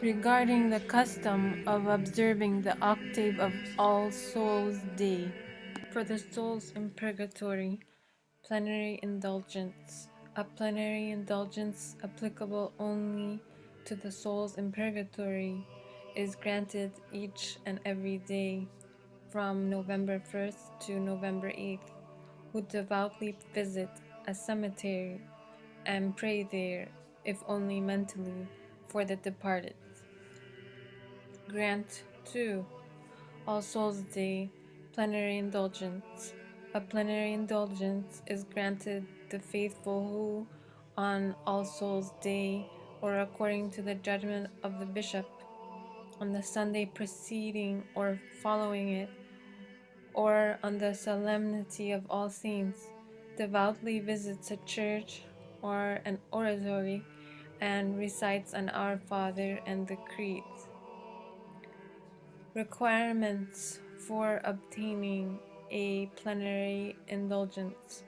regarding the custom of observing the Octave of All Souls Day for the souls in purgatory, plenary indulgence. A plenary indulgence applicable only to the souls in purgatory is granted each and every day from November 1st to November 8th, who devoutly visit a cemetery and pray there, if only mentally, for the departed. Grant 2. All Souls Day Plenary Indulgence. A plenary indulgence is granted the faithful who, on All Souls Day, or according to the judgment of the bishop, on the Sunday preceding or following it, or on the solemnity of All Saints, devoutly visits a church or an oratory and recites an Our Father and the Creed. Requirements for obtaining a plenary indulgence.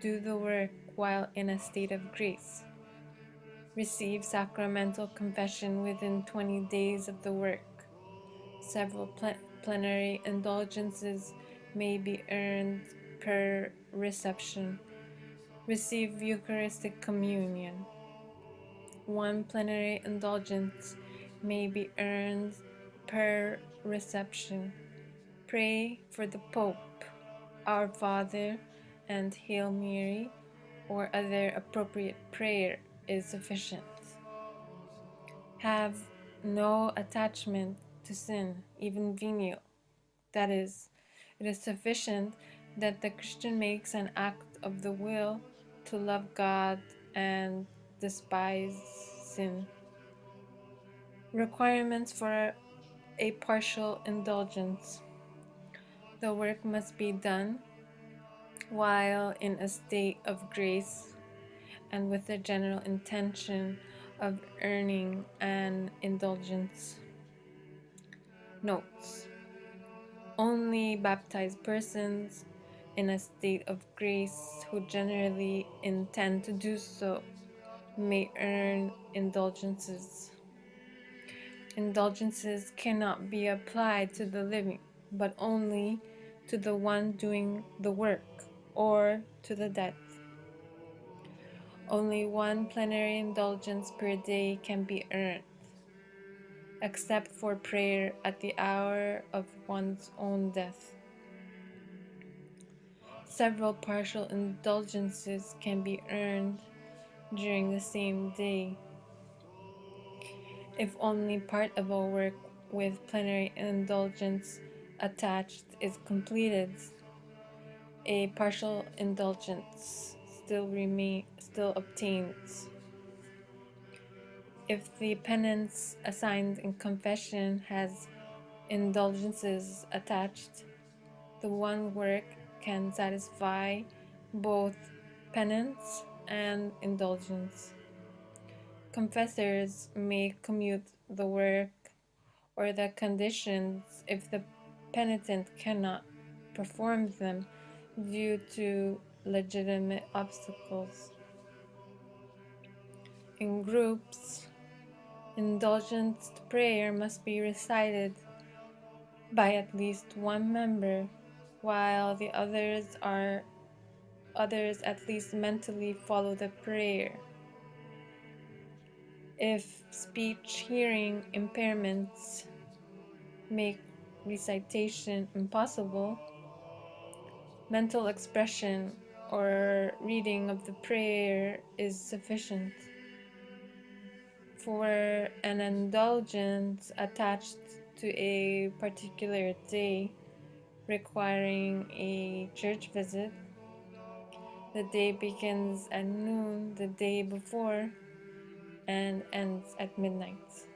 Do the work while in a state of grace. Receive sacramental confession within 20 days of the work. Several plenary indulgences may be earned per reception. Receive Eucharistic communion. One plenary indulgence may be earned per reception. Pray for the Pope, Our Father, and Hail Mary, or other appropriate prayer is sufficient. Have no attachment to sin, even venial. That is, it is sufficient that the Christian makes an act of the will to love God and despise sin. Requirements for a partial indulgence. The work must be done while in a state of grace and with the general intention of earning an indulgence. Notes: only baptized persons in a state of grace who generally intend to do so may earn indulgences. Indulgences cannot be applied to the living, but only to the one doing the work, or to the dead. Only one plenary indulgence per day can be earned, except for prayer at the hour of one's own death. Several partial indulgences can be earned during the same day, if only part of a work with plenary indulgence attached is completed. A partial indulgence still obtains. If the penance assigned in confession has indulgences attached, the one work can satisfy both penance and indulgence. Confessors may commute the work or the conditions if the penitent cannot perform them due to legitimate obstacles. In groups, indulgence prayer must be recited by at least one member, while the others at least mentally follow the prayer. If speech hearing impairments make recitation impossible, mental expression or reading of the prayer is sufficient. For an indulgence attached to a particular day requiring a church visit, the day begins at noon the day before and ends at midnight.